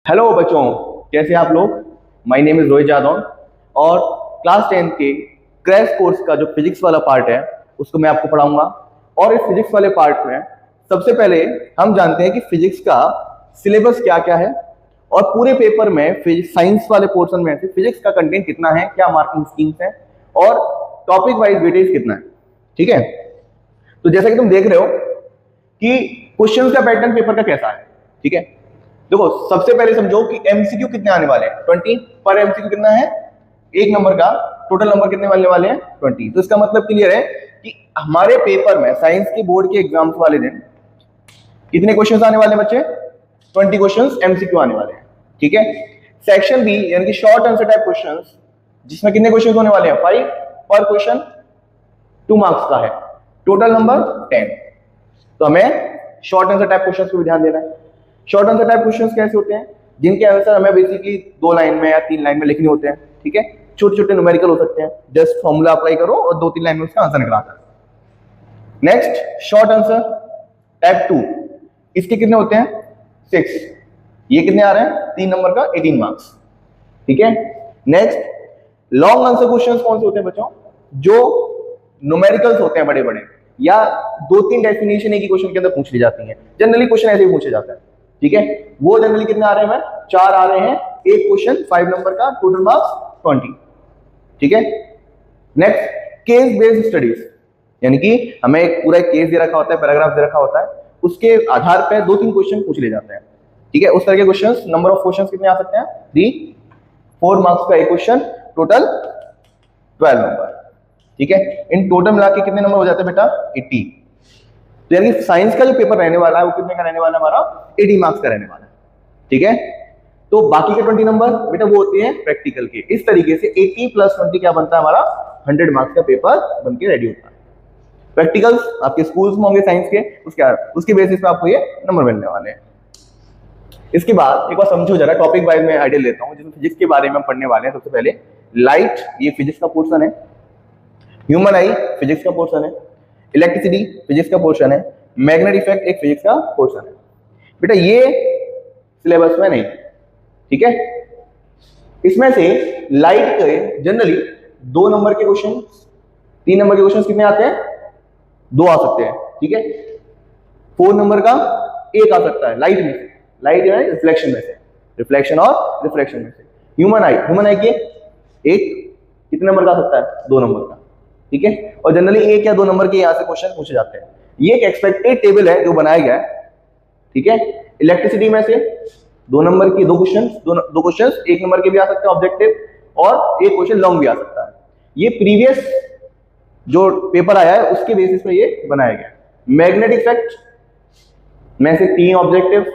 Hello बच्चों, कैसे आप लोग। My name is Rohit Yadav और क्लास 10 के क्रैश कोर्स का जो फिजिक्स वाला पार्ट है उसको मैं आपको पढ़ाऊंगा। और इस फिजिक्स वाले पार्ट में सबसे पहले हम जानते हैं कि फिजिक्स का सिलेबस क्या क्या है और पूरे पेपर में साइंस वाले पोर्शन में से फिजिक्स का कंटेंट कितना है, क्या मार्किंग स्कीम्स है और टॉपिक वाइज वेटेज कितना है। ठीक है, तो जैसा कि तुम देख रहे हो कि क्वेश्चंस का पैटर्न पेपर का कैसा है। ठीक है, देखो सबसे पहले समझो कि एमसीक्यू कितने आने वाले हैं 20 पर एमसीक्यू कितना है, एक नंबर का टोटल नंबर कितने वाले वाले हैं 20। तो इसका मतलब क्लियर है कि हमारे पेपर में साइंस के बोर्ड के एग्जाम्स वाले दिन कितने क्वेश्चंस आने वाले हैं बच्चे, 20 क्वेश्चंस एमसीक्यू आने वाले हैं। ठीक है, सेक्शन बी यानी कि शॉर्ट आंसर टाइप क्वेश्चंस जिसमें कितने क्वेश्चंस होने वाले हैं 5 पर क्वेश्चन, 2 मार्क्स का है, टोटल नंबर 10। तो हमें शॉर्ट आंसर टाइप क्वेश्चंस को भी ध्यान देना है। शॉर्ट आंसर टाइप क्वेश्चंस कैसे होते हैं, जिनके आंसर हमें बेसिकली 2 लाइन में या 3 लाइन में लिखने होते हैं। ठीक है, छोटे छोटे न्यूमेरिकल हो सकते हैं, जस्ट फॉर्मूला अप्लाई करो और 2-3 लाइन में उसका आंसर निकल आता है। नेक्स्ट शॉर्ट आंसर टाइप 2, इसके कितने होते हैं 6, ये कितने आ रहे हैं 3 नंबर का 18 मार्क्स। ठीक है, नेक्स्ट लॉन्ग आंसर क्वेश्चंस कौन से होते हैं बच्चों, जो न्यूमेरिकल्स होते हैं बड़े बड़े या 2-3 डेफिनेशन एक ही क्वेश्चन के अंदर पूछ ली जाती है। जनरली क्वेश्चन ऐसे ही पूछे जाता है। ठीक है, वो जनरली कितने आ रहे हैं, 4 आ रहे हैं, एक क्वेश्चन 5 नंबर का, टोटल मार्क्स 20। ठीक है, नेक्स्ट केस बेस्ड स्टडीज, यानी कि हमें एक पूरा केस दे रखा होता है, पैराग्राफ दे रखा होता है, उसके आधार पर 2-3 क्वेश्चन पूछ ले जाते हैं। ठीक है, उस तरह के क्वेश्चंस, नंबर ऑफ क्वेश्चंस कितने आ सकते हैं 3-4 मार्क्स का एक क्वेश्चन, टोटल 12 नंबर। ठीक है, इन टोटल मिला के कितने नंबर हो जाते हैं बेटा 80। तो यानी साइंस का जो पेपर रहने वाला है वो कितने का रहने वाला है हमारा 80 मार्क्स का रहने वाला है। ठीक है, तो बाकी के 20 नंबर बेटा वो होते हैं प्रैक्टिकल के। इस तरीके से 80 + 20 क्या बनता है हमारा 100 मार्क्स का पेपर बन के रेडी होता है। प्रैक्टिकल्स आपके स्कूल्स में होंगे साइंस के, उसके बेसिस पे आपको ये नंबर मिलने वाले हैं। इसके बाद एक बार समझो जरा, टॉपिक वाइज में आइडिया लेता हूँ जिसमें फिजिक्स के बारे में हम पढ़ने वाले हैं। सबसे पहले लाइट, ये फिजिक्स का पोर्शन है, ह्यूमन आई फिजिक्स का पोर्शन है, इलेक्ट्रिसिटी फिजिक्स का पोर्शन है, मैग्नेटिक इफेक्ट एक फिजिक्स का पोर्शन है। बेटा ये सिलेबस में नहीं। ठीक है, इसमें से लाइट के जनरली 2 नंबर के क्वेश्चन, 3 नंबर के क्वेश्चन कितने आते हैं 2 आ सकते हैं। ठीक है, 4 नंबर का 1 आ सकता है लाइट में से, लाइट है रिफ्लेक्शन में से, रिफ्लेक्शन और रिफ्रैक्शन में से। ह्यूमन आई के एक कितने नंबर का आ सकता है 2 नंबर का। ठीक है, और जनरली 1 या 2 नंबर के यहां से क्वेश्चन पूछे जाते हैं। ये एक एक्सपेक्टेड टेबल है जो बनाया गया है। ठीक है, इलेक्ट्रिसिटी में से 2 नंबर की 2 क्वेश्चन 1 नंबर के भी आ सकते हैं ऑब्जेक्टिव, और एक क्वेश्चन लॉन्ग भी आ सकता है। ये प्रीवियस जो पेपर आया है उसके बेसिस पे ये बनाया गया है। मैग्नेटिक इफेक्ट में से 3 ऑब्जेक्टिव,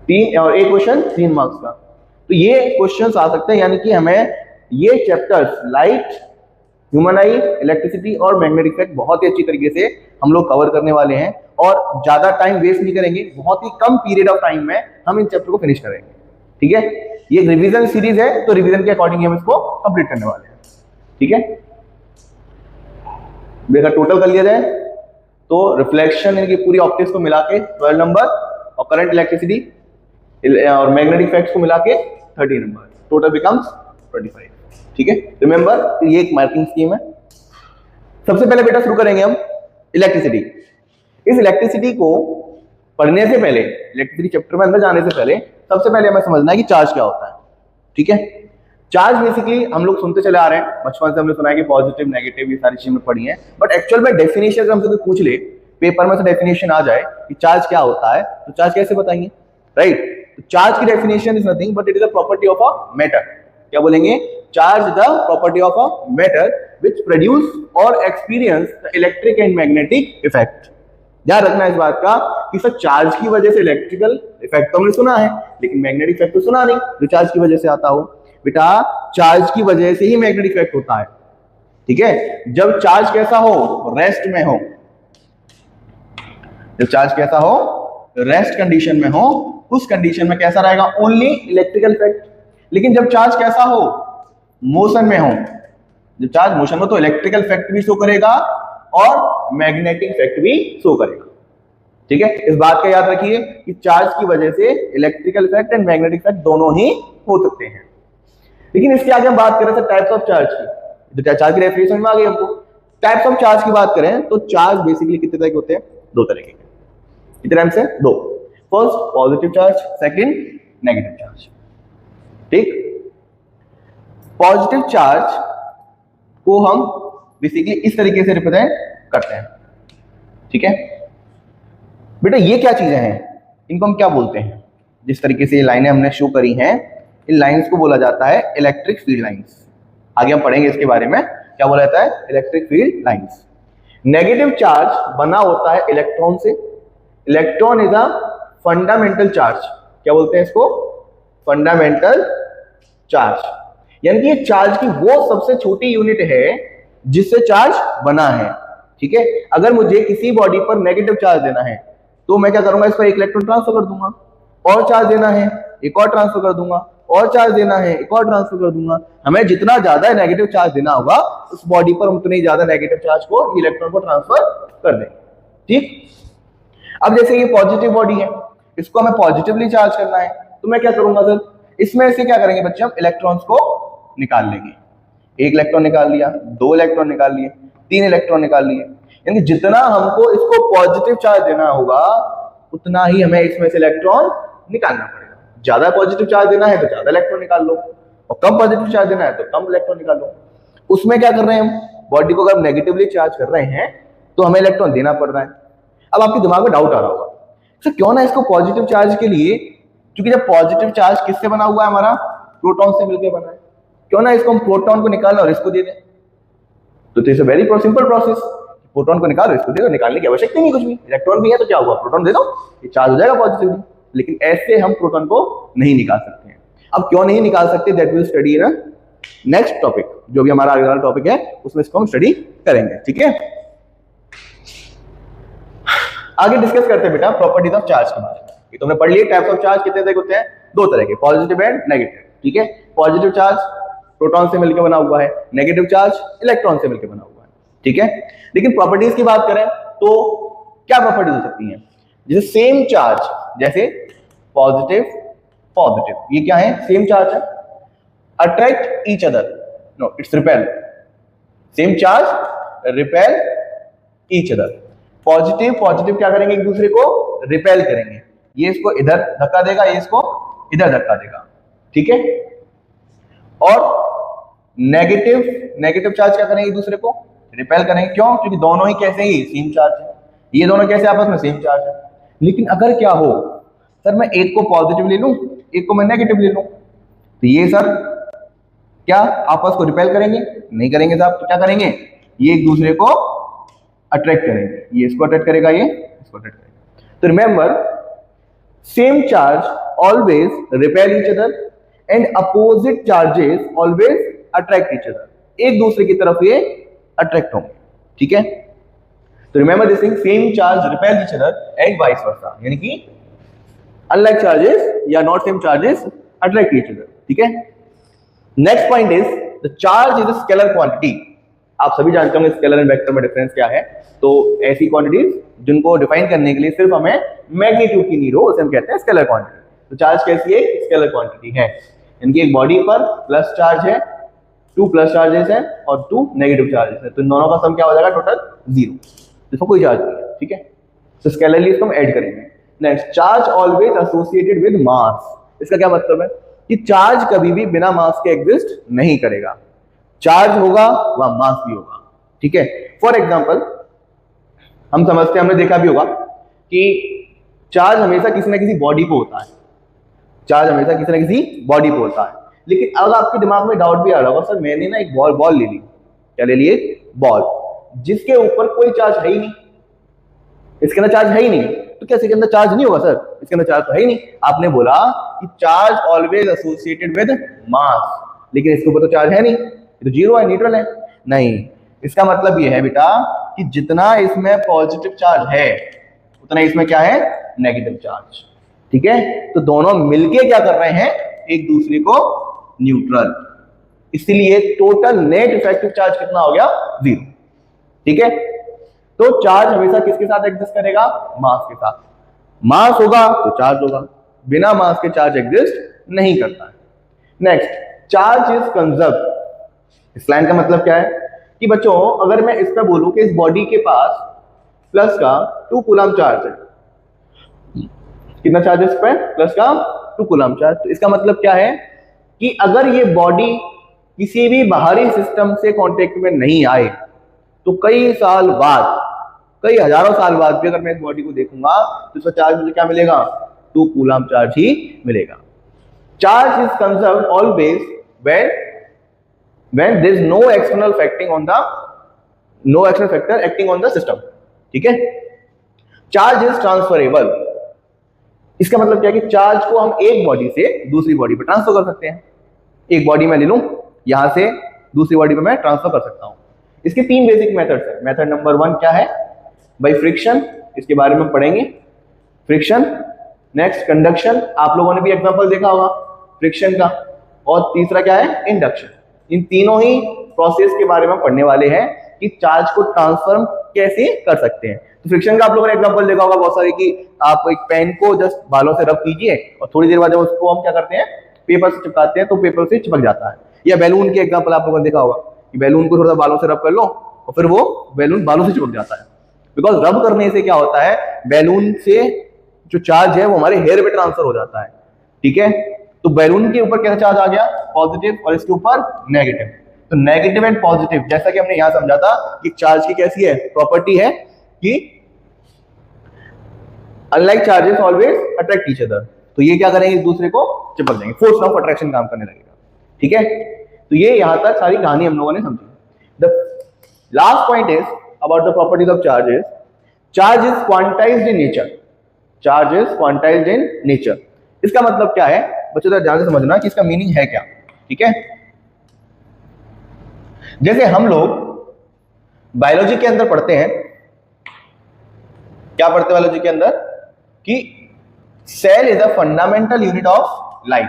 3 और 1 क्वेश्चन 3 मार्क्स का। तो ये क्वेश्चंस आ सकते हैं, यानी कि हमें ये चैप्टर्स लाइट, ह्यूमन आई, इलेक्ट्रिसिटी और मैग्नेटिक इफेक्ट बहुत ही अच्छी तरीके से हम लोग कवर करने वाले हैं और ज्यादा टाइम वेस्ट नहीं करेंगे। बहुत ही कम पीरियड ऑफ टाइम में हम इन चैप्टर को फिनिश करेंगे। ठीक है, ये रिवीजन सीरीज है तो रिवीजन के अकॉर्डिंग हम इसको कंप्लीट करने वाले हैं। ठीक है, देखा टोटल कर लिया जाए तो रिफ्लेक्शन इनकी पूरी ऑप्टिक्स को मिला के 12 नंबर और करंट इलेक्ट्रिसिटी और मैग्नेटिक इफेक्ट्स को मिला के 30 नंबर, टोटल बिकम्स 25। ठीक है, रिमेंबर ये एक मार्किंग स्कीम है। सबसे पहले बेटा शुरू करेंगे हम इलेक्ट्रिसिटी। इस इलेक्ट्रिसिटी को पढ़ने से पहले, इलेक्ट्रिसिटी चैप्टर में अंदर जाने से पहले सबसे पहले हमें समझना है कि चार्ज क्या होता है। ठीक है, चार्ज बेसिकली हम लोग सुनते चले आ रहे हैं, बचपन से हमने सुना है कि पॉजिटिव नेगेटिव ये सारी चीजें पढ़ी हैं, बट एक्चुअल में डेफिनेशन अगर हमसे कोई पूछ ले, पेपर में से डेफिनेशन आ जाए कि चार्ज क्या होता है, तो चार्ज कैसे बताएंगे, राइट। तो चार्ज की definition is nothing but it is a property of a matter. क्या बोलेंगे, charge is the property of a matter which produce और experience the electric and magnetic effect. ध्यान रखना इस बात का कि सर चार्ज की वजह से इलेक्ट्रिकल इफेक्ट तो हमने सुना है, लेकिन मैग्नेटिक इफेक्ट तो सुना नहीं जो चार्ज की वजह से आता हो। बेटा चार्ज की वजह से ही मैग्नेटिक इफेक्ट होता है। ठीक है, जब चार्ज कैसा हो, रेस्ट में हो, जब चार्ज कैसा हो, रेस्ट कंडीशन में हो, उस कंडीशन में कैसा रहेगा, ओनली इलेक्ट्रिकल इफेक्ट। लेकिन जब चार्ज कैसा हो, मोशन में हो, जब चार्ज मोशन में तो इलेक्ट्रिकल इफेक्ट भी शो करेगा और मैग्नेटिक इफेक्ट भी शो करेगा। ठीक है, इस बात का याद रखिए कि चार्ज की वजह से electrical effect and magnetic effect दोनों ही हो सकते हैं। लेकिन इसके आगे हम बात करें सर टाइप्स ऑफ चार्ज की, तो चार्ज की डेफिनेशन में आ गई हमको। टाइप्स ऑफ चार्ज की बात करें तो चार्ज बेसिकली कितने तरह के होते हैं? दो तरह के। कितने टाइप्स हैं? दो। First positive charge, second negative charge. ठीक, पॉजिटिव चार्ज को हम बेसिकली इस तरीके से रिप्रेजेंट करते हैं। ठीक है बेटा, ये क्या चीजें हैं, इनको हम क्या बोलते हैं? जिस तरीके से ये लाइनें हमने शो करी हैं, इन लाइंस को बोला जाता है इलेक्ट्रिक फील्ड लाइंस। आगे हम पढ़ेंगे इसके बारे में, क्या बोला जाता है? Electric field lines. Negative charge बना होता है इलेक्ट्रॉन से। Electron is a fundamental charge. क्या बोलते हैं इसको? Fundamental charge. यानी कि ये चार्ज की वो सबसे छोटी यूनिट है जिससे चार्ज बना है। ठीक है, अगर मुझे किसी बॉडी पर नेगेटिव चार्ज देना है तो मैं क्या करूंगा? इस पर एक इलेक्ट्रॉन ट्रांसफर कर दूंगा, और चार्ज देना है एक और ट्रांसफर कर दूंगा, और चार्ज देना है एक और ट्रांसफर कर दूंगा। हमें जितना ज्यादा नेगेटिव चार्ज देना होगा उस बॉडी पर हम उतनी ज्यादा नेगेटिव चार्ज को, इलेक्ट्रॉन को ट्रांसफर कर देंगे। ठीक, अब जैसे ये पॉजिटिव बॉडी है, इसको हमें पॉजिटिवली चार्ज करना है, तो मैं क्या करूंगा सर? इसमें से क्या करेंगे बच्चे? हम इलेक्ट्रॉन्स को निकाल लेंगे। एक इलेक्ट्रॉन निकाल लिया, दो इलेक्ट्रॉन निकाल लिए, तीन इलेक्ट्रॉन निकाल लिए। यानी जितना हमको इसको पॉजिटिव चार्ज देना होगा उतना ही हमें इसमें से इलेक्ट्रॉन निकालना पड़ेगा। ज्यादा पॉजिटिव चार्ज देना है तो ज्यादा इलेक्ट्रॉन निकाल लो, और कम पॉजिटिव चार्ज देना है तो कम इलेक्ट्रॉन निकाल लो। उसमें क्या कर रहे हैं हम? बॉडी को अगर नेगेटिवली चार्ज कर रहे हैं तो हमें इलेक्ट्रॉन देना पड़ रहा है। अब आपके दिमाग में डाउट आ रहा होगा, सर क्यों ना इसको पॉजिटिव चार्ज के लिए, क्योंकि जब पॉजिटिव चार्ज किससे बना हुआ है? हमारा प्रोटॉन से मिलकर बना है, क्यों ना इसको हम प्रोटॉन को निकालें और इसको दे दें? तो it's a very simple process. Proton को निकालो, इसको दे दो, निकालने की आवश्यकता नहीं कुछ भी। इलेक्ट्रॉन भी है तो क्या हुआ? प्रोटॉन दे दो, ये चार्ज हो जाएगा पॉजिटिवली। लेकिन ऐसे हम प्रोटॉन को नहीं निकाल सकते हैं। अब क्यों नहीं निकाल सकते? That will study in next topic, जो भी हमारा अगला टॉपिक है उसमें इसको हम स्टडी करेंगे। ठीक है, आगे डिस्कस करते हैं बेटा प्रॉपर्टीज ऑफ चार्ज के बारे में। ये तुमने पढ़ लिया टाइप्स ऑफ चार्ज कितने तरह के होते हैं? दो तरह के, पॉजिटिव एंड नेगेटिव। ठीक है, पॉजिटिव चार्ज प्रोटॉन से मिलकर बना हुआ है, नेगेटिव चार्ज इलेक्ट्रॉन से मिलकर बना हुआ है। ठीक है, लेकिन प्रॉपर्टीज की बात करें तो क्या प्रॉपर्टीज हो सकती हैं? जैसे सेम चार्ज, जैसे पॉजिटिव पॉजिटिव, ये क्या है? सेम चार्ज है, attract each other, no it's repel. Same charge repel each other. Positive positive क्या करेंगे? एक दूसरे को रिपेल करेंगे। ये इसको इधर धक्का देगा, ये इसको इधर धक्का देगा। ठीक है, और नेगेटिव चार्ज क्या करेंगे? एक दूसरे को रिपेल करेंगे। क्यों? क्योंकि दोनों ही कैसे ही सेम चार्ज है, ये दोनों कैसे आपस में सेम चार्ज है। लेकिन अगर क्या हो सर, मैं एक को पॉजिटिव ले लूं, एक को मैं नेगेटिव ले लूं, तो ये सर क्या आपस को रिपेल करेंगे? नहीं करेंगे साहब। तो क्या करेंगे? ये एक दूसरे को अट्रैक्ट करेंगे, ये इसको अट्रैक्ट करेगा, ये इसको अट्रैक्ट करेगा। तो remember, same charge always repel each other and opposite charges always attract each other. एक दूसरे की तरफ ये अट्रैक्ट होंगे। ठीक है, तो remember this thing, same charge repel each other and vice versa, यानी कि अनलाइक चार्जेस या not same charges attract each other. ठीक है, next point is the charge is a scalar quantity. आप सभी जानते होंगे स्केलर एंड वेक्टर में डिफरेंस क्या है। तो ऐसी क्वांटिटीज जिनको डिफाइन करने के लिए सिर्फ हमें मैग्नीट्यूड की नीड हो, उसे हम कहते हैं स्केलर क्वांटिटी। तो चार्ज कैसी है? स्केलर क्वांटिटी है। इनकी एक बॉडी पर प्लस चार्ज है, 2 प्लस चार्जेस है और 2 नेगेटिव चार्जेस है, तो इन दोनों का सम क्या हो जाएगा? टोटल 0। इसमें कोई चार्ज नहीं है। ठीक है, तो स्केलरली इसको हम ऐड करेंगे। Next, charge always associated with mass. इसका क्या मतलब है? कि चार्ज कभी भी बिना मास के एग्जिस्ट नहीं करेगा। चार्ज होगा वहां मास भी होगा। ठीक है, फॉर एग्जांपल हम समझते हैं, हमने देखा भी होगा कि चार्ज हमेशा किसी ना किसी बॉडी पे होता है। चार्ज हमेशा किसी ना किसी बॉडी पे होता है। लेकिन अब आपके दिमाग में डाउट भी आ रहा होगा, सर मैंने ना एक बॉल ले ली। क्या ले लिए? बॉल, जिसके ऊपर कोई चार्ज है ही नहीं। इसके अंदर चार्ज है ही नहीं, तो क्या इसके अंदर चार्ज नहीं होगा? सर इसके अंदर चार्ज तो है ही नहीं। आपने बोला कि charge always associated with mass, लेकिन इसके ऊपर तो चार्ज है नहीं, तो 0 है, न्यूट्रल है। नहीं, इसका मतलब ये है बेटा कि जितना इसमें पॉजिटिव चार्ज है उतना इसमें क्या है? Negative charge. ठीक है, तो दोनों मिलके क्या कर रहे हैं? एक दूसरे को न्यूट्रल। इसलिए टोटल नेट इफेक्टिव चार्ज कितना हो गया? 0। ठीक है, तो चार्ज हमेशा किसके साथ एग्जिस्ट करेगा? मास के साथ। मास होगा तो चार्ज होगा, बिना मास के चार्ज एग्जिस्ट नहीं करता है। Next, charge is conserve. इस लाइन का मतलब क्या है कि बच्चों अगर मैं इस पर बोलूं कि इस बॉडी के पास प्लस का 2 कूलम चार्ज है, कितना चार्ज है इस पे? प्लस का 2 कूलम चार्ज। तो इसका मतलब क्या है कि अगर ये बॉडी किसी भी बाहरी सिस्टम से कांटेक्ट में नहीं आए तो कई साल बाद, कई हजारों साल बाद भी अगर मैं इस बॉडी को देखूंगा तो इसका चार्ज मुझे क्या मिलेगा? 2 कूलम चार्ज ही मिलेगा। Charge is conserved always when there is no external factor acting on the system। ठीक है। Charge is transferable. इसका मतलब क्या है कि चार्ज को हम एक बॉडी से दूसरी बॉडी पर ट्रांसफर कर सकते हैं। एक बॉडी में ले लूं, यहां से दूसरी बॉडी में मैं ट्रांसफर कर सकता हूं। इसके 3 बेसिक मेथड्स हैं। मेथड नंबर 1 क्या है? बाय फ्रिक्शन, इसके बारे में पढ़ेंगे, फ्रिक्शन। नेक्स्ट कंडक्शन, आप लोगों ने भी एग्जांपल देखा होगा फ्रिक्शन का। और तीसरा क्या है? इंडक्शन। इन तीनों ही प्रोसेस के बारे में पढ़ने वाले हैं कि चार्ज को ट्रांसफॉर्म कैसे कर सकते हैं। तो फ्रिक्शन का आप लोगों ने एग्जांपल देखा होगा बहुत सारे कि आप एक पेन को जस्ट बालों से रब कीजिए और थोड़ी देर बाद जब उसको हम क्या करते हैं, पेपर से चिपकाते हैं तो पेपर से चिपक जाता है। या बैलून के एग्जांपल आप लोगों ने देखा होगा कि बैलून को थोड़ा बालों से रब कर लो और फिर वो बैलून बालों से चिपक जाता है। बिकॉज रब करने से क्या होता है, बैलून से जो चार्ज है वो हमारे हेयर पे ट्रांसफर हो जाता है। ठीक है, तो बैलून के ऊपर कैसा चार्ज आ गया? पॉजिटिव, और इसके ऊपर नेगेटिव। तो नेगेटिव एंड पॉजिटिव, जैसा कि हमने यहां समझा था कि चार्ज की कैसी है प्रॉपर्टी है कि unlike charges always attract each other. तो ये क्या करेंगे? एक दूसरे को चिपक जाएंगे, फोर्स ऑफ अट्रैक्शन काम करने लगेगा। ठीक है, तो ये यहां तक सारी कहानी हम लोगों ने समझी। The last point is about the properties of charges. Charge is quantized in nature. Charge is quantized in nature. इसका मतलब क्या है बच्चों, जरा ध्यान से समझना कि इसका मीनिंग है क्या। ठीक है, जैसे हम लोग बायोलॉजी के अंदर पढ़ते हैं, क्या पढ़ते हैं बायोलॉजी के अंदर कि cell is a fundamental unit of life.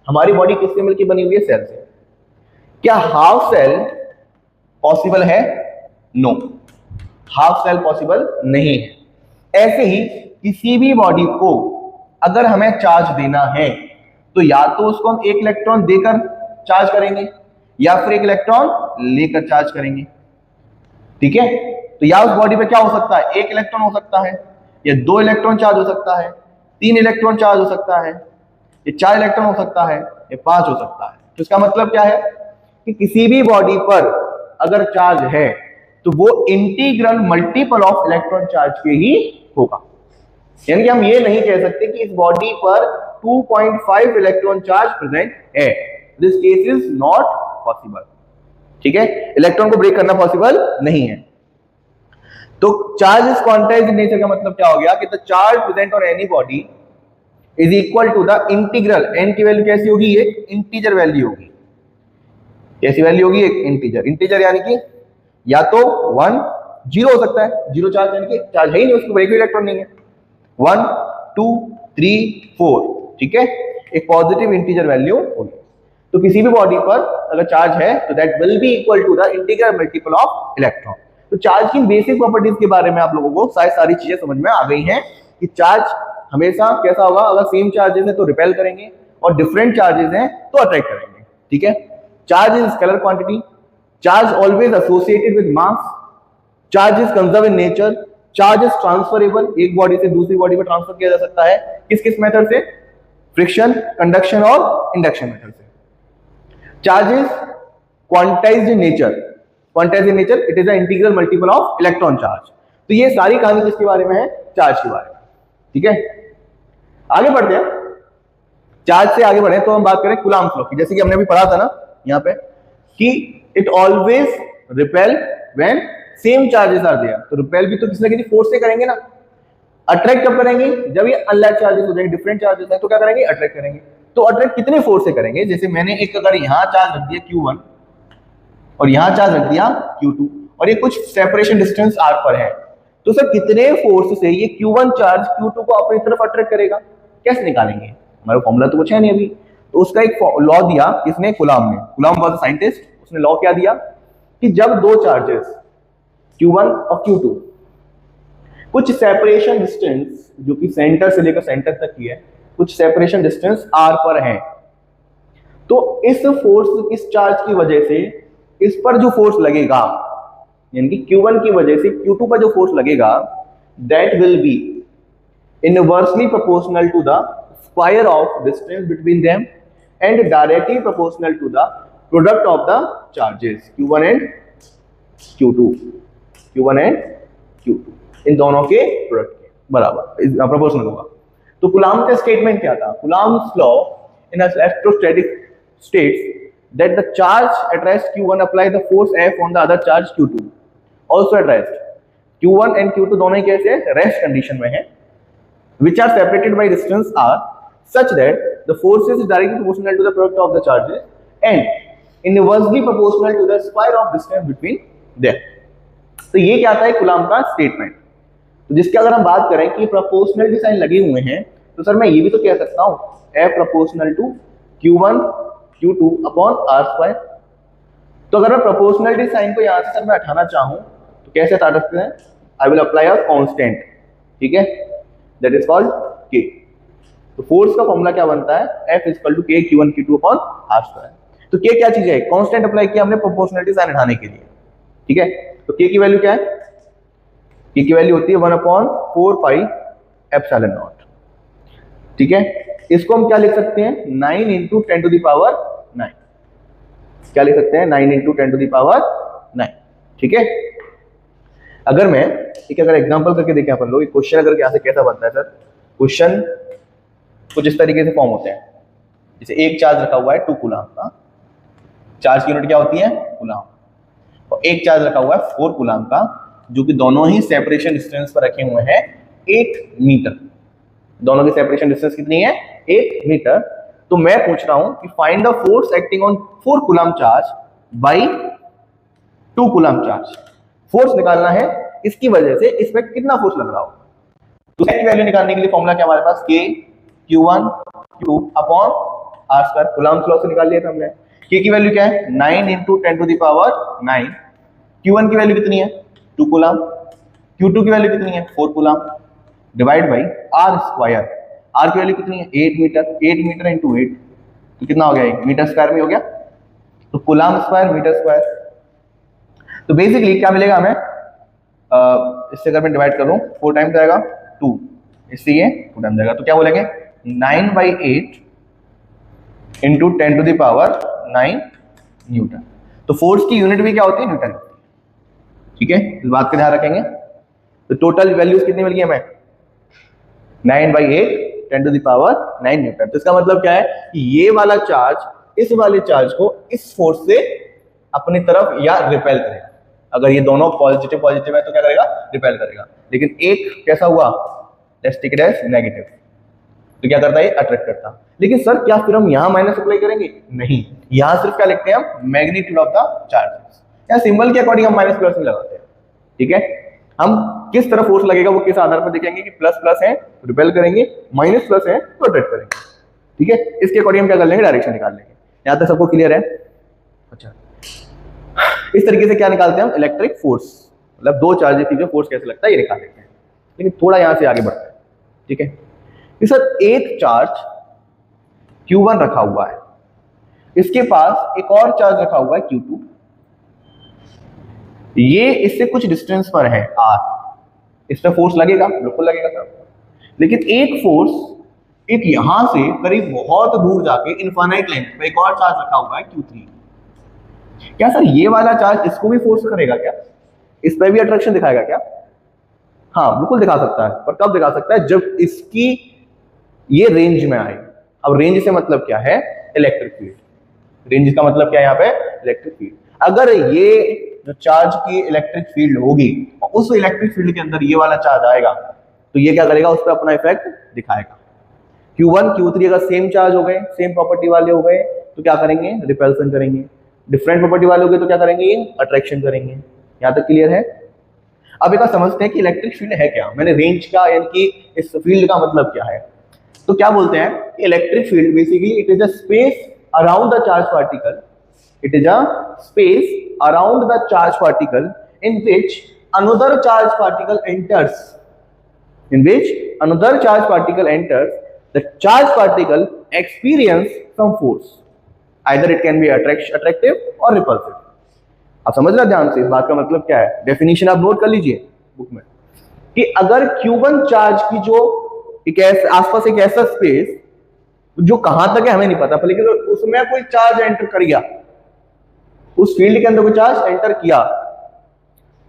हमारी बॉडी किससे मिलकर बनी हुई है? सेल से। क्या हाफ सेल पॉसिबल है? नो, हाफ सेल पॉसिबल नहीं है। ऐसे ही किसी भी बॉडी को अगर हमें चार्ज देना है तो या तो उसको हम एक इलेक्ट्रॉन देकर चार्ज करेंगे या फिर एक इलेक्ट्रॉन लेकर चार्ज करेंगे। ठीक है, तो या उस बॉडी पे क्या हो सकता है? एक इलेक्ट्रॉन हो सकता है, या 2 इलेक्ट्रॉन चार्ज हो सकता है, 3 इलेक्ट्रॉन चार्ज हो सकता है, या 4 इलेक्ट्रॉन हो सकता है, या 5 हो सकता है। तो इसका मतलब क्या है कि किसी भी बॉडी पर अगर चार्ज है तो वो integral multiple of electron charge के ही होगा। यानी कि हम ये नहीं कह सकते कि इस बॉडी पर 2.5 इलेक्ट्रॉन चार्ज प्रेजेंट है। This case is not possible. ठीक है, इलेक्ट्रॉन को ब्रेक करना पॉसिबल नहीं है। तो charge is quantized in nature का मतलब क्या हो गया कि the charge present on any body is equal to the integral. N की वैल्यू कैसी होगी? एक इंटीजर वैल्यू होगी। कैसी वैल्यू होगी? एक इंटीजर। इंटीजर यानी कि या तो 1 0 हो सकता है, 0 चार्ज यानी कि चार्ज है ही नहीं, उसको ब्रेक इलेक्ट्रॉन नहीं है। 1 2 3 4। ठीक है, एक पॉजिटिव इंटीजर वैल्यू होगी। तो किसी भी बॉडी पर अगर चार्ज है तो that will be equal to the integral multiple of electron. तो चार्ज की बेसिक प्रॉपर्टीज के बारे में आप लोगों को सारी चीजें समझ में आ गई हैं कि चार्ज हमेशा कैसा होगा, अगर सेम चार्जेस है तो रिपेल करेंगे और डिफरेंट चार्जेस हैं तो अट्रैक्ट करेंगे। ठीक है, charge is scalar quantity, charge always associated with mass, charge is conserve in nature, charge is transferable, एक बॉडी से दूसरी बॉडी में ट्रांसफर किया जा सकता है। किस किस मेथड से? फ्रिक्शन, कंडक्शन और इंडक्शन मेथड से। Charge is quantized in nature. Quantized in nature, it is a integral multiple of electron charge. तो ये सारी कहानी किसके बारे में है? चार्ज के बारे में। ठीक है, आगे बढ़ते हैं। चार्ज से आगे बढ़े तो हम बात करें कूलम्ब लॉ की। जैसे कि हमने अभी पढ़ा था ना यहाँ पे कि it always repel when same charges are there. तो रिपेल भी तो किसी ना किसी फोर्स से करेंगे ना। अट्रैक्ट कब करेंगे? जब ये अनलाइक चार्जेस हो जाएंगे, डिफरेंट चार्जेस है तो क्या करेंगे? अट्रैक्ट करेंगे। तो अट्रैक्ट कितने फोर्स से करेंगे? जैसे मैंने एक अगर यहाँ चार्ज रख दिया Q1 और यहाँ चार्ज रख दिया Q2 और ये कुछ सेपरेशन डिस्टेंस R पर है, तो सर कितने फोर्स से ये Q1 चार्ज Q2 को अपनी तरफ अट्रैक्ट करेगा? कैसे निकालेंगे? हमारा फॉर्मूला तो कुछ है नहीं अभी। तो उसका एक लॉ दिया किसने? कूलम्ब ने। Coulomb was a scientist. उसने लॉ क्या दिया कि जब दो चार्जेस Q1 और Q2 कुछ सेपरेशन डिस्टेंस जो कि सेंटर से लेकर सेंटर तक की है, कुछ सेपरेशन डिस्टेंस r पर है। तो इस फोर्स, इस चार्ज की वजह से इस पर जो फोर्स लगेगा, यानी कि Q1 की वजह से Q2 पर जो फोर्स लगेगा, that will be inversely proportional to the square of distance between them and directly proportional to the product of the charges Q1 and Q2, Q1 and Q2, इन दोनों के प्रोडक्ट के बराबर प्रोपोर्शनल होगा। तो कूलम्ब का statement क्या था? Coulomb's law in electrostatic states that the charge at rest Q1 apply the force F on the other charge Q2 also at rest। Q1 and Q2 दोनों ही कैसे रेस्ट कंडीशन में है, which are separated by distance r such that the force is directly proportional to the product of the charges and inversely proportional to the square of distance between them। तो ये क्या था? Coulomb का statement. तो जिसके अगर हम बात करें कि प्रोपोर्शनलिटी साइन लगे हुए हैं, तो सर मैं ये भी तो कह सकता हूँ F proportional to Q1 Q2 upon r square. तो अगर मैं प्रोपोर्शनलिटी साइन को यहां से सर मैं हटाना चाहूं तो कैसे हटा सकते हैं? I will apply a constant, ठीक है, दैट इज कॉल्ड k। तो फोर्स का फॉर्मूला क्या बनता है? F equal to k Q1 Q2 upon r square. तो k क्या चीज है? कांस्टेंट अप्लाई किया हमने प्रोपोर्शनलिटी साइन हटाने के लिए, ठीक है। तो k की वैल्यू क्या है? k की वैल्यू होती है 1 अपॉन 4 पाई एप्सिलॉन नॉट, ठीक है। इसको हम क्या लिख सकते हैं? 9 इंटू 10 टू द पावर 9। क्या लिख सकते हैं? 9 इंटू 10 टू द पावर 9, ठीक है। अगर मैं एक अगर एग्जांपल करके देखें अपन लोग, क्वेश्चन अगर कैसा बनता है सर? क्वेश्चन कुछ इस तरीके से फॉर्म होते हैं, जैसे एक चार्ज रखा हुआ है 2 कूलम्ब का, चार्ज की यूनिट क्या होती है? कूलम्ब, और एक चार्ज रखा हुआ है 4 कूलम्ब का, जो कि दोनों ही सेपरेशन डिस्टेंस पर रखे हुए हैं 8 मीटर। दोनों की सेपरेशन डिस्टेंस कितनी है? 8 मीटर। तो मैं पूछ रहा हूं कि find the force acting on 4 coulomb charge by 2 coulomb charge. Force निकालना है, इसकी वजह से इस पे कितना फोर्स लग रहा हो। तो की वैल्यू निकालने के लिए फॉर्मूला क्या हमारे पास? K Q1 Q2 upon r square. Coulomb law से निकाल लिया था हमने। K की वैल्यू क्या है? 9 into 10 to the power 9। Q1 की वैल्यू कितनी है? 2 कूलम्ब। Q2 की वैल्यू कितनी है? 4 coulomb divide by r square. r की वैल्यू कितनी है? 8 मीटर। 8 मीटर इंटू 8 तो कितना हो गया? मीटर स्क्वायर में हो गया। तो कूलम्ब स्क्वायर मीटर स्क्वायर। तो बेसिकली क्या मिलेगा हमें? इससे अगर मैं डिवाइड करूं 4 टाइम जाएगा 2, इससे ये 2 टाइम जाएगा, तो क्या बोलेंगे? 9/8 into 10 to the power 9 newton. तो फोर्स की यूनिट भी क्या होती है? न्यूटन, ठीक है। इस बात का ध्यान रखेंगे। तो टोटल वैल्यूज कितनी मिल गई हमें? 9/8 10 टू द पावर 9 न्यूटन। तो इसका मतलब क्या है कि ये वाला चार्ज इस वाले चार्ज को इस फोर्स से अपनी तरफ या रिपेल करेगा। अगर ये दोनों पॉजिटिव पॉजिटिव है तो क्या करेगा? रिपेल करेगा। लेकिन एक कैसा हुआ? Let's take it as negative, तो क्या करता है? ये अट्रैक्ट करता। लेकिन सर क्या फिर हम यहां माइनस अप्लाई करेंगे? नहीं, यहां सिर्फ क्या लिखते हैं हम? Magnitude of the charges. या सिंबल के अकॉर्डिंग हम माइनस प्लस नहीं लगाते हैं, ठीक है। हम किस तरह फोर्स लगेगा वो किस आधार पर देखेंगे कि प्लस प्लस है तो रिपेल करेंगे, माइनस प्लस है तो अट्रैक्ट करेंगे, ठीक है। इसके अकॉर्डिंग हम क्या कर लेंगे? डायरेक्शन निकाल लेंगे। यहां तक सबको क्लियर है? अच्छा, इस तरीके से क्या निकालते हैं हम? इलेक्ट्रिक फोर्स, मतलब दो चार्जेस की जो फोर्स कैसे लगता है ये निकाल लेते हैं। लेकिन थोड़ा यहां से आगे बढ़ते हैं, ठीक है। कि सर एक चार्ज Q1 रखा हुआ है, इसके पास एक और चार्ज रखा हुआ है Q2, ये इससे कुछ डिस्टेंस पर है R, इस पर फोर्स लगेगा? बिल्कुल लगेगा सर। लेकिन एक फोर्स एक यहां से करीब बहुत दूर जाके इनफाइनाइट लेंथ पे एक और चार्ज रखा हुआ है Q3, क्या सर ये वाला चार्ज इसको भी फोर्स करेगा क्या? इस पर भी अट्रैक्शन दिखाएगा क्या? हाँ बिल्कुल दिखा सकता है, पर कब दिखा सकता है? जब इसकी ये रेंज में आए। अब रेंज से मतलब क्या है? Electric field. रेंज का मतलब क्या है यहाँ पे? Electric field. अगर ये जो चार्ज की इलेक्ट्रिक फील्ड होगी और उस इलेक्ट्रिक फील्ड के अंदर ये वाला चार्ज आएगा तो ये क्या करेगा? उस पर अपना इफेक्ट दिखाएगा। Q1 Q3 अगर सेम चार्ज हो गए, सेम प्रॉपर्टी वाले हो गए तो क्या करेंगे? रिपल्सन करेंगे। डिफरेंट प्रॉपर्टी वाले हो गए तो क्या करेंगे? ये अट्रैक्शन करेंगे। यहाँ तक क्लियर है? अब एक समझते हैं कि इलेक्ट्रिक फील्ड है क्या। मैंने रेंज का यानी कि इस फील्ड का मतलब क्या है, तो क्या बोलते हैं? Electric field basically it is a space around the charge particle, it is a space around the charge particle in which another charge particle enters in which another charged particle enters, the charged particle experience some force. Either it can be attractive or repulsive. आप समझ रहे ध्यान से, इस बात का मतलब क्या है? डेफिनेशन आप नोट कर लीजिए बुक में कि अगर Q1 चार्ज की जो एक आसपास एक ऐसा स्पेस जो कहां तक है हमें नहीं पता, लेकिन उसमें कोई चार्ज एंटर कर गया, उस फील्ड के अंदर कोई चार्ज एंटर किया,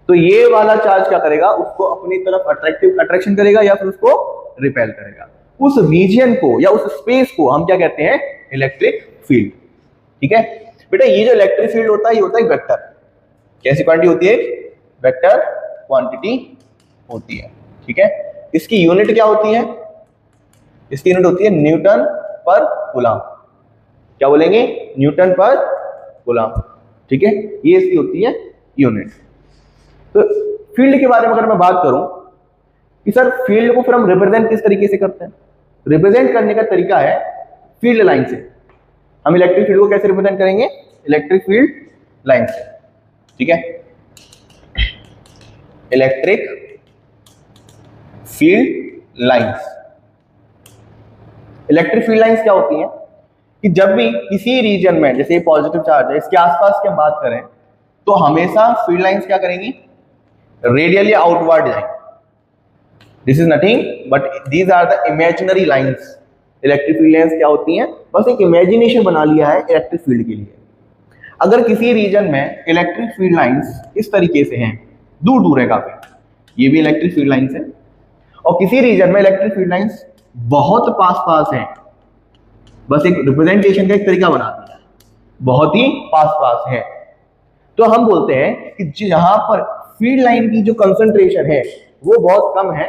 तो ये वाला चार्ज क्या करेगा? उसको अपनी तरफ अट्रैक्शन करेगा या फिर उसको रिपेल करेगा। उस रीजन को या उस स्पेस को हम क्या कहते हैं? Electric field. ठीक है बेटा, ये जो इलेक्ट्रिक फील्ड होता है ये होता है वेक्टर। कैसी क्वांटिटी होती है? वेक्टर क्वांटिटी होती है। ठीक है, इसकी यूनिट क्या होती है? इसकी यूनिट होती है न्यूटन पर कूलम। क्या बोलेंगे? न्यूटन पर कूलम। ठीक है, ये इसकी होती है यूनिट। तो फील्ड के बारे में अगर मैं बात करूं कि सर फील्ड को फिर हम रिप्रेजेंट किस तरीके से करते हैं? रिप्रेजेंट करने का तरीका है फील्ड लाइन से। हम इलेक्ट्रिक फील्ड को कैसे रिप्रेजेंट करेंगे? इलेक्ट्रिक फील्ड लाइन से। ठीक है, electric field lines. Electric field lines क्या होती हैं कि जब भी किसी रीजन में, जैसे ये पॉजिटिव चार्ज है, इसके आसपास की हम बात करें तो हमेशा फील्ड लाइंस क्या करेंगी? रेडियली आउटवर्ड जाएंगे। This is nothing but these are the imaginary lines. Electric field lines क्या होती हैं? बस एक इमेजिनेशन बना लिया है इलेक्ट्रिक फील्ड के लिए। अगर किसी रीजन में इलेक्ट्रिक फील्ड लाइंस इस तरीके से हैं, दूर दूर है काफी, ये भी इलेक्ट्रिक फील्ड लाइंस है, और किसी रीजन में इलेक्ट्रिक फील्ड लाइंस बहुत पास पास हैं, बस एक रिप्रेजेंटेशन का एक तरीका बना दिया, बहुत ही पास पास है, तो हम बोलते हैं कि जहां पर फील्ड लाइन की जो कंसंट्रेशन है वो बहुत कम है,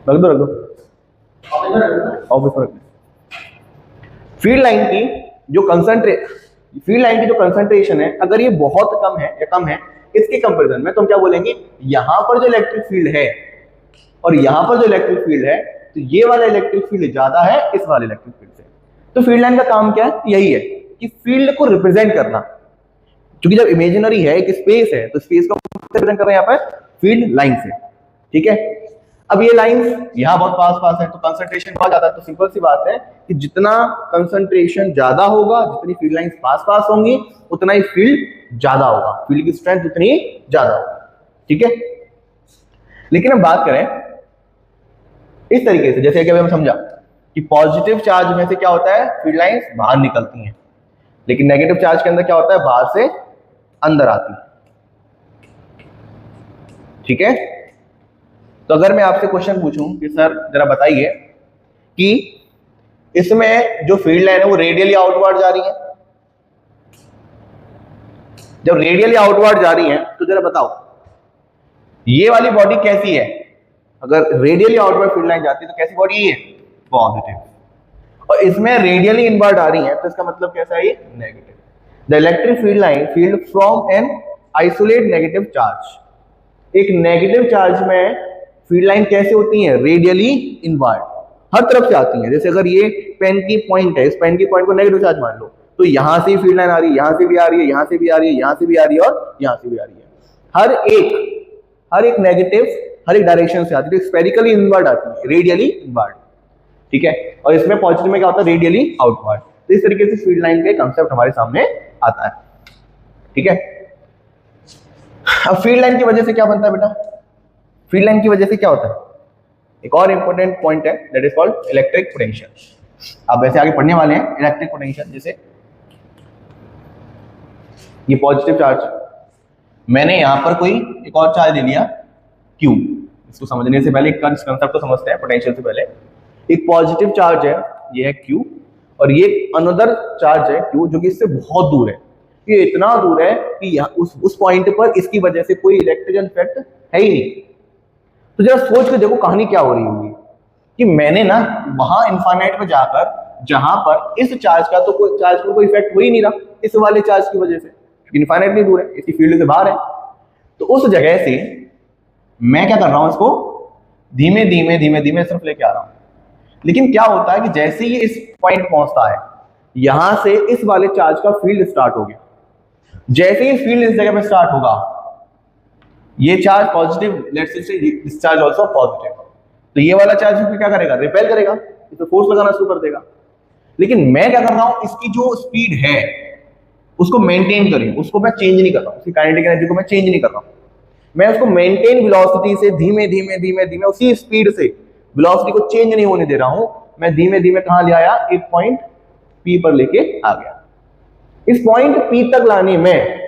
रख दो फील्ड लाइन की जो कंसंट्रेशन है अगर ये बहुत कम है या कम है इसके कंपैरिजन में, तो हम क्या बोलेंगे? यहां पर जो इलेक्ट्रिक फील्ड है और यहां पर जो इलेक्ट्रिक फील्ड है, तो ये वाला इलेक्ट्रिक फील्ड ज्यादा है इस वाले इलेक्ट्रिक फील्ड से। तो फील्ड लाइन का काम क्या है? यही है कि फील्ड को रिप्रेजेंट करना। क्योंकि जब इमेजिनरी है, एक स्पेस है, तो स्पेस को रिप्रेजेंट कर रहे हैं यहाँ पर फील्ड लाइन से। ठीक है, अब ये लाइंस यहाँ बहुत पास पास है तो कंसंट्रेशन बहुत ज्यादा है, तो सिंपल सी बात है कि जितना कंसंट्रेशन ज्यादा होगा, जितनी फील्ड लाइंस पास पास होंगी, उतना ही फील्ड ज्यादा होगा, फील्ड की स्ट्रेंथ उतनी ज्यादा होगी। ठीक है, लेकिन हम बात करें इस तरीके से, जैसे कि अभी हम समझा कि पॉजिटिव चार्ज में से क्या होता है? फील्ड लाइंस बाहर निकलती हैं, लेकिन नेगेटिव चार्ज के अंदर क्या होता है? बाहर से अंदर आती है। ठीक है, तो अगर मैं आपसे क्वेश्चन पूछूं कि सर जरा बताइए कि इसमें जो फील्ड लाइन है वो रेडियली आउटवर्ड जा रही है, जब रेडियली आउटवर्ड जा रही है तो जरा बताओ ये वाली बॉडी कैसी है? अगर रेडियली आउटवर्ड फील्ड लाइन जाती है तो कैसी बॉडी है? पॉजिटिव। और इसमें रेडियली इनवर्ड आ रही है तो इसका मतलब कैसा है? ये negative. The electric field line field from an isolate negative charge. एक नेगेटिव चार्ज में फील्ड लाइन कैसे होती है? रेडियली इनवर्ड, हर तरफ से आती है। जैसे अगर ये पेन की पॉइंट है, इस पेन की पॉइंट को नेगेटिव चार्ज मान लो, तो यहां से फील्ड लाइन आ रही है, यहां से भी आ रही है, यहां से भी आ रही है, यहां से भी आ रही है और यहां से भी आ रही है। हर एक नेगेटिव हर एक डायरेक्शन से आती है, स्फेरिकली इनवर्ड आती है, रेडियली इनवर्ड। ठीक है, और इसमें पॉजिटिव में क्या होता है? Radially outward. तो इस तरीके से फील्ड लाइन का कंसेप्ट हमारे सामने आता है। ठीक है, अब फील्ड लाइन की वजह से क्या बनता है बेटा? फील्ड लाइन की वजह से क्या होता है? एक और इंपॉर्टेंट पॉइंट है, that is called electric potential. आप वैसे आगे पढ़ने वाले हैं इलेक्ट्रिक पोटेंशियल। जैसे ये पॉजिटिव चार्ज, मैंने यहां पर कोई एक और चार्ज ले लिया Q। इसको समझने से पहले कंसेप्ट को समझते हैं पोटेंशियल से पहले। एक पॉजिटिव चार्ज है, ये है Q, और ये अनदर चार्ज है Q जो कि इससे बहुत दूर है। ये इतना दूर है कि उस पॉइंट पर इसकी वजह से कोई इलेक्ट्रिकल इफेक्ट है ही नहीं। तो जरा सोच के देखो कहानी क्या हो रही होगी कि मैंने ना वहां इनफाइनाइट पे जाकर, जहां पर इस चार्ज का तो कोई इफेक्ट हो ही नहीं रहा इस वाले चार्ज की वजह से, क्योंकि इनफाइनाइट नहीं दूर है, इसकी फील्ड से बाहर है। तो उस जगह से मैं क्या कर रहा हूं? इसको धीमे धीमे सिर्फ लेके आ रहा हूं। लेकिन क्या होता है कि जैसे ही इस पॉइंट पहुंचता है, यहां से इस वाले चार्ज का फील्ड स्टार्ट हो गया। जैसे ही फील्ड इस जगह पे स्टार्ट होगा, ये charge positive, let's say this charge also positive, तो ये वाला चार्ज इसमें क्या करेगा, रिपेल करेगा, इस पे फोर्स लगाना शुरू कर देगा। लेकिन मैं क्या कर रहा हूं, इसकी जो स्पीड है उसको मेंटेन करें, उसको मैं चेंज नहीं कर रहा हूं, उसकी काइनेटिक एनर्जी को मैं चेंज नहीं कर रहा हूं, मैं उसको मेंटेन वेलोसिटी से धीमे धीमे धीमे धीमे उसी स्पीड से वेलोसिटी को चेंज नहीं होने दे रहा हूं, मैं धीमे धीमे कहां ले आया, एक पॉइंट P पर लेके आ गया। इस पॉइंट P तक लाने में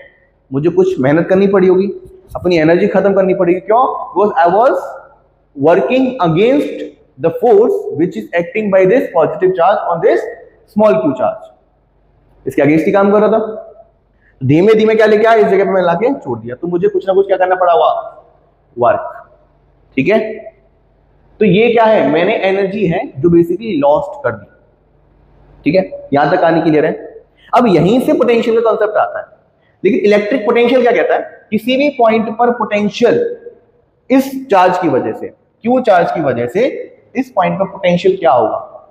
मुझे कुछ मेहनत करनी पड़ी होगी, अपनी एनर्जी खत्म करनी पड़ेगी। क्यों? Because I was working against the force which is acting by this positive charge on this small q charge, इसके अगेंस्ट ही काम कर रहा था। धीमे धीमे क्या लेके आया, इस जगह पे मैं लाके छोड़ दिया, तो मुझे कुछ ना कुछ क्या करना पड़ा हुआ, वर्क। ठीक है, तो ये क्या है, मैंने एनर्जी है जो बेसिकली लॉस्ट कर दी। ठीक है, यहां तक आने क्लियर है। अब यहीं से पोटेंशियल का कॉन्सेप्ट आता है, लेकिन इलेक्ट्रिक पोटेंशियल क्या कहता है, किसी भी पॉइंट पर पोटेंशियल इस चार्ज की वजह से, क्यू चार्ज की वजह से इस पॉइंट पर पोटेंशियल क्या होगा।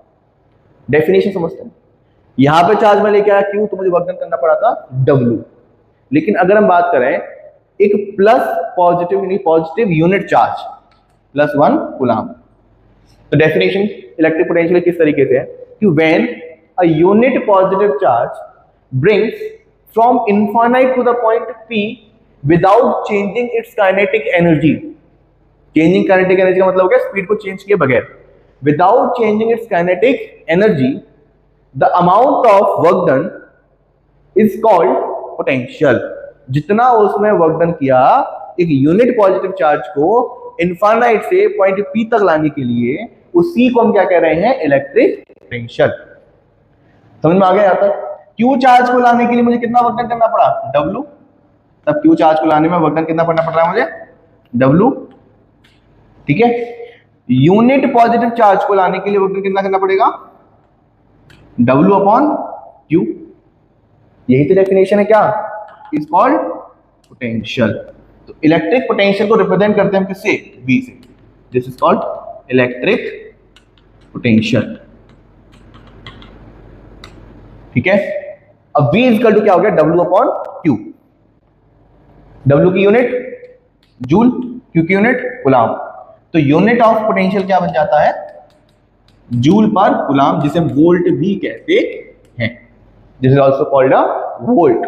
डेफिनेशन समझते हैं, यहां पे चार्ज में लेके आया क्यू, तो मुझे वर्क डन करना पड़ा था W। लेकिन अगर हम बात करें एक प्लस पॉजिटिव यानी पॉजिटिव यूनिट चार्ज +1 कूलम, तो डेफिनेशन इलेक्ट्रिक पोटेंशियल किस तरीके से है कि when a unit positive charge brings from infinite to the point P without changing its kinetic energy. Changing kinetic energy का मतलब हो गया स्पीड को चेंज किए बगैर। Without changing its kinetic energy the amount of work done is called potential. जितना उसमें work done किया एक यूनिट पॉजिटिव चार्ज को इनफाइनाइट से पॉइंट P तक लाने के लिए, उसी को हम क्या कह रहे हैं, इलेक्ट्रिक पोटेंशियल। समझ में आ गया? यहां तक Q चार्ज को लाने के लिए मुझे कितना वर्क डन करना पड़ा, W। तब Q चार्ज को लाने में वर्क डन कितना पड़ रहा है मुझे, W। ठीक है, यूनिट पॉजिटिव चार्ज को लाने के लिए वर्क डन कितना करना पड़ेगा, W/Q। यही तो डेफिनेशन है क्या, इज कॉल्ड पोटेंशियल। तो इलेक्ट्रिक पोटेंशियल को रिप्रेजेंट करते हैं किससे, V से। This is called electric potential. ठीक है, अब V इक्वल टू क्या हो गया, W/Q। W की यूनिट जूल, Q की यूनिट कूलम, तो यूनिट ऑफ पोटेंशियल क्या बन जाता है, जूल पर कूलम, जिसे हम वोल्ट भी कहते हैं। This is also called a volt,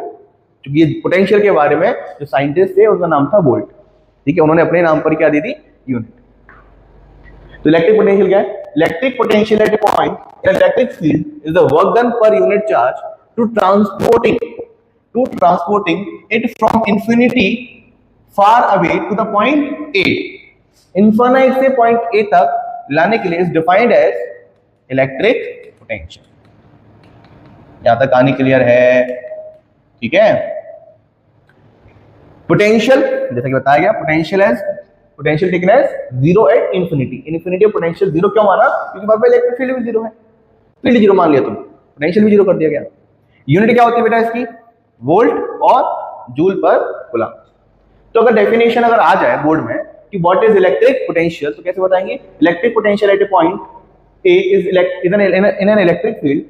क्योंकि ये पोटेंशियल के बारे में जो साइंटिस्ट थे उनका नाम था वोल्ट। ठीक है, उन्होंने अपने नाम पर क्या दे दी, यूनिट। तो इलेक्ट्रिक पोटेंशियल क्या है, electric potential at a point in electric field is the work done per unit charge to transporting it from infinity far away to the point A। Infinite से पॉइंट A तक लाने के लिए is defined as electric potential. यहां तक कहानी clear है? ठीक है, पोटेंशियल जैसा कि बताया गया, potential taken as 0 at infinity. Infinity potential 0 क्यों माना, क्योंकि वहां पे इलेक्ट्रिक फील्ड भी 0 है, फील्ड 0 मान लिया तुम, पोटेंशियल भी 0 कर दिया गया। यूनिट क्या होती है बेटा इसकी, वोल्ट और जूल पर कूलम। तो अगर डेफिनेशन अगर आ जाए बोर्ड में कि व्हाट इज इलेक्ट्रिक पोटेंशियल, तो कैसे बताएंगे, electric potential at a point A is in an electric field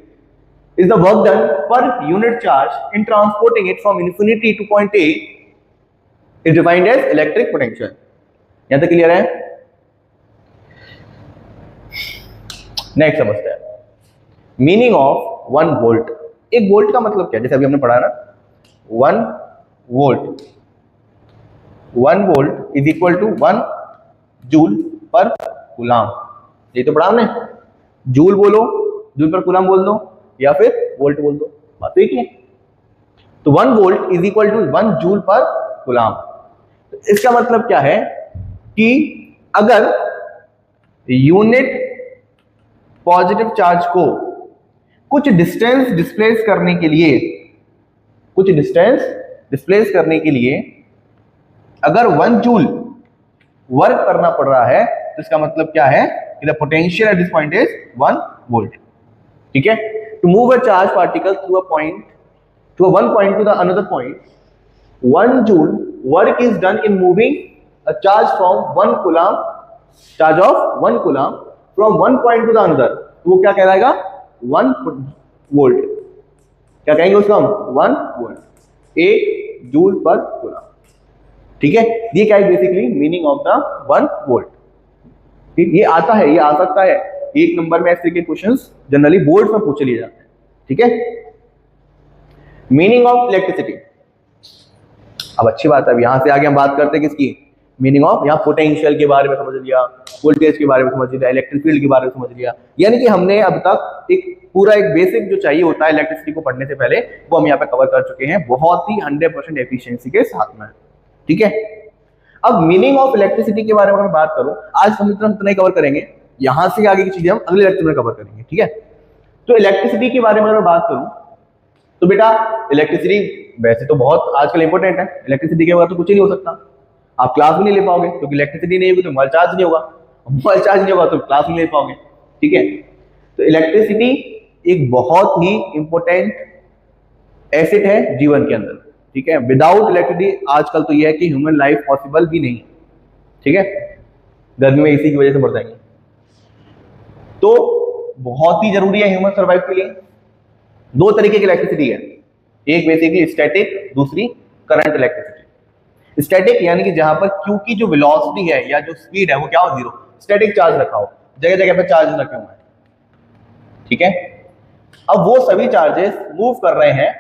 is the work done per unit charge in transporting it from infinity to point A is defined as electric potential। यहां तक clear है? Next समझते हैं meaning of 1 volt. एक volt का मतलब क्या है, जैसे अभी हमने पढ़ा ना, 1 volt is equal to 1 joule per coulomb. ये तो पढ़ा हमने, जूल बोलो, जूल पर कूलम बोल दो, या फिर वोल्ट बोल दो, बात तो एक ही है। तो 1 volt is equal to 1 joule per coulomb. तो इसका मतलब क्या है कि अगर यूनिट पॉजिटिव चार्ज को कुछ डिस्टेंस डिस्प्लेस करने के लिए अगर 1 जूल वर्क करना पड़ रहा है, तो इसका मतलब क्या है, the potential at this point is 1 volt। ठीक है, to move a charge particle through one point to the another point, 1 joule work is done in moving a charge from 1 coulomb, charge of 1 coulomb from one point to the another। तो वो क्या कहलाएगा, 1 volt. क्या कहेंगे उसको हम, 1 volt. 1 joule per coulomb. ठीक है, ये क्या है basically meaning of the 1 volt. ये आता है, ये आ सकता है 1 नंबर में, ऐसे के क्वेश्चंस जनरली बोर्ड में पूछ लिए जाते हैं। ठीक है, मीनिंग ऑफ इलेक्ट्रिसिटी। अब अच्छी बात है, अब यहां से आगे हम बात करते हैं किसकी, मीनिंग ऑफ। यहाँ पोटेंशियल के बारे में समझ लिया, वोल्टेज के बारे में समझ लिया, इलेक्ट्रिक फील्ड के बारे में समझ लिया, यानी कि हमने अब तक एक पूरा एक बेसिक जो चाहिए होता है इलेक्ट्रिसिटी को पढ़ने से पहले, वो हम यहाँ पे कवर कर चुके हैं बहुत ही 100% एफिशिएंसी के साथ में। ठीक है, अब मीनिंग ऑफ इलेक्ट्रिसिटी के बारे में मैं बात करूं, आज हम इतना ही कवर करेंगे, यहां से आगे की चीजें हम अगले लेक्चर में कवर करेंगे। ठीक है, तो इलेक्ट्रिसिटी के बारे में मैं बात करूं तो बेटा इलेक्ट्रिसिटी वैसे तो बहुत आजकल इंपॉर्टेंट है, इलेक्ट्रिसिटी के बगैर तो कुछ ही नहीं हो सकता। आप क्लास भी नहीं ले पाओगे क्योंकि इलेक्ट्रिसिटी नहीं होगी तो मोबाइल चार्ज नहीं होगा, मोबाइल चार्ज नहीं होगा तो क्लास नहीं ले पाओगे। ठीक है, तो इलेक्ट्रिसिटी एक बहुत ही इंपॉर्टेंट एसेट है जीवन के अंदर। ठीक है, विदाउट इलेक्ट्रिसिटी आजकल तो यह है कि ह्यूमन लाइफ पॉसिबल भी नहीं है। ठीक है, गर्मी में इसी की वजह से बढ़ जाएंगे, तो बहुत ही जरूरी है ह्यूमन सर्वाइव के लिए। 2 तरीके की इलेक्ट्रिसिटी है, एक बेसिकली स्टैटिक, दूसरी करंट इलेक्ट्रिसिटी। स्टैटिक यानी कि जहां पर क्यू की जो वेलोसिटी है या जो स्पीड है वो क्या हो, 0, स्टैटिक चार्ज रखा हो, जगह जगह पे चार्ज रखे हुए हैं। ठीक है, अब वो सभी चार्जेस मूव कर रहे हैं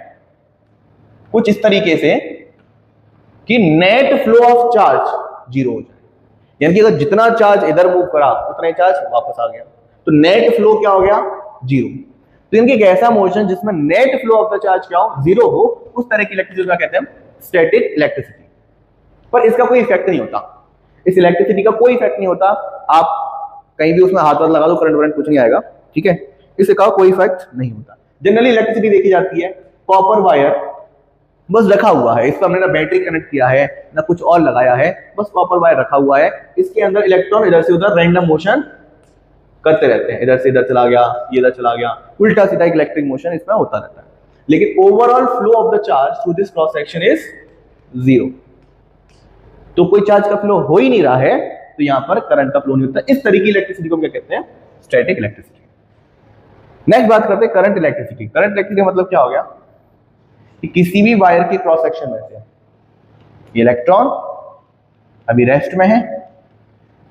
कुछ इस तरीके से कि नेट फ्लो ऑफ चार्ज 0 हो जाए, यानी कि अगर जितना चार्ज इधर मूव करा उतना ही चार्ज वापस आ गया, तो नेट फ्लो क्या हो गया, 0। तो इनकी एक ऐसा मोशन जिसमें net flow of the charge क्या हो, 0 हो, उस तरह की इलेक्ट्रिसिटी का कहते हैं स्टैटिक इलेक्ट्रिसिटी। पर इसका कोई इफेक्ट नहीं होता, इस इलेक्ट्रिसिटी का कोई इफेक्ट नहीं होता, आप कहीं भी उसमें हाथ लगा दो, करंट वरंट कुछ नहीं आएगा। ठीक है, इसका कोई इफेक्ट नहीं होता। जनरली इलेक्ट्रिसिटी देखी जाती है कॉपर वायर बस रखा हुआ है, इस पर हमने ना बैटरी कनेक्ट किया है ना कुछ और लगाया है, बस कॉपर वायर रखा हुआ है, इसके अंदर इलेक्ट्रॉन इधर से उधर रैंडम मोशन करते रहते हैं, इधर से इधर चला गया, ये इधर चला गया, उल्टा सीधा इलेक्ट्रिक मोशन इसमें होता रहता है। लेकिन overall flow of the charge through this cross section is 0। तो कोई चार्ज का फ्लो हो ही नहीं रहा है, तो यहां पर करंट का फ्लो नहीं होता। इस तरीके की इलेक्ट्रिसिटी को क्या कहते हैं, स्टैटिक इलेक्ट्रिसिटी। नेक्स्ट बात करते हैं करंट इलेक्ट्रिसिटी। करंट इलेक्ट्रिसिटी का मतलब क्या हो गया कि किसी भी वायर के क्रॉस सेक्शन में से इलेक्ट्रॉन अभी रेस्ट में है,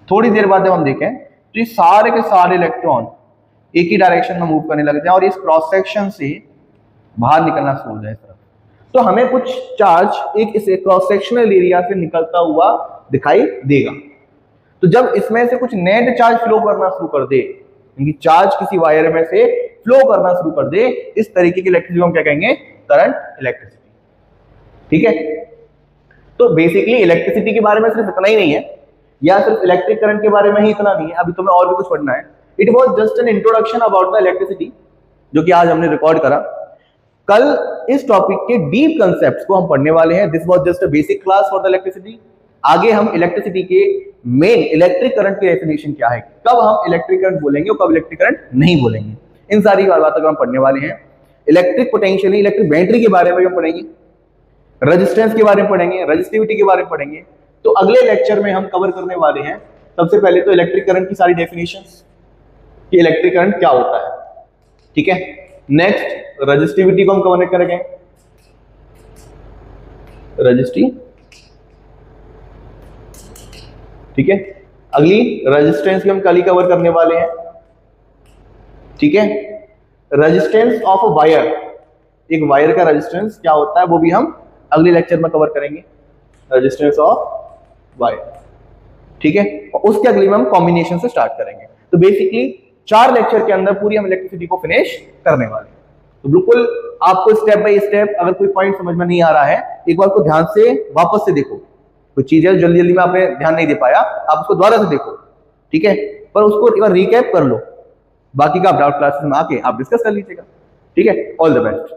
थोड़ी देर बाद जब हम देखें तो ये सारे के सारे इलेक्ट्रॉन एक ही डायरेक्शन में मूव करने लगते हैं और इस क्रॉस सेक्शन से बाहर निकलना शुरू हो जाए तरफ, तो हमें कुछ चार्ज एक इस क्रॉस सेक्शनल एरिया से निकलता हुआ दिखाई देगा। तो जब इसमें से कुछ नेट चार्ज फ्लो करना शुरू कर दे, यानी चार्ज किसी वायर में से फ्लो करना शुरू कर दे, इस तरीके की इलेक्ट्रिसिटी हम क्या कहेंगे, करंट इलेक्ट्रिसिटी। ठीक है, तो बेसिकली इलेक्ट्रिसिटी के बारे में सिर्फ इतना ही नहीं है, या सिर्फ इलेक्ट्रिक करंट के बारे में ही इतना नहीं है, अभी तुम्हें और भी कुछ पढ़ना है। It was just an introduction about the electricity, जो कि आज हमने रिकॉर्ड करा। कल इस टॉपिक के डीप कंसेप्ट्स को हम पढ़ने वाले हैं। This was just a basic class for the electricity. आगे हम इलेक्ट्रिसिटी के मेन इलेक्ट्रिक करंट की डेफिनेशन क्या है, कब हम इलेक्ट्रिक करंट बोलेंगे और कब इलेक्ट्रिक करंट नहीं बोलेंगे, इन सारी बातों को हम पढ़ने वाले हैं। इलेक्ट्रिक पोटेंशियल, इलेक्ट्रिक बैटरी के बारे में हम पढ़ेंगे, रेजिस्टेंस के बारे में पढ़ेंगे, रेजिस्टिविटी के बारे में पढ़ेंगे। तो अगले लेक्चर में हम कवर करने वाले हैं सबसे पहले तो इलेक्ट्रिक करंट की सारी डेफिनेशंस कि इलेक्ट्रिक करंट क्या होता है। ठीक है, नेक्स्ट रेजिस्टिविटी को हम कवर करेंगे, रजिस्टिव। ठीक है, अगली रेजिस्टेंस भी हम कल ही कवर करने वाले हैं। ठीक है, रेजिस्टेंस ऑफ अ वायर, एक वायर का रेजिस्टेंस क्या होता है वो भी हम अगले लेक्चर में कवर करेंगे, रेजिस्टेंस ऑफ वायर। ठीक है, और उसके अगले में हम कॉम्बिनेशन से स्टार्ट करेंगे। तो बेसिकली 4 लेक्चर के अंदर पूरी हम इलेक्ट्रिसिटी को फिनिश करने वाले हैं। तो बिल्कुल आपको स्टेप बाय स्टेप, अगर कोई पॉइंट समझ में नहीं आ रहा है, एक बार को ध्यान से वापस से देखो, कुछ चीजें जल्दी जल्दी में आपने ध्यान नहीं दे पाया, आप उसको दोबारा से देखो। ठीक है, पर उसको एक बार रिकैप कर लो, बाकी का आप डाउट क्लासेस में आके आप डिस्कस कर लीजिएगा। ठीक है, ऑल द बेस्ट।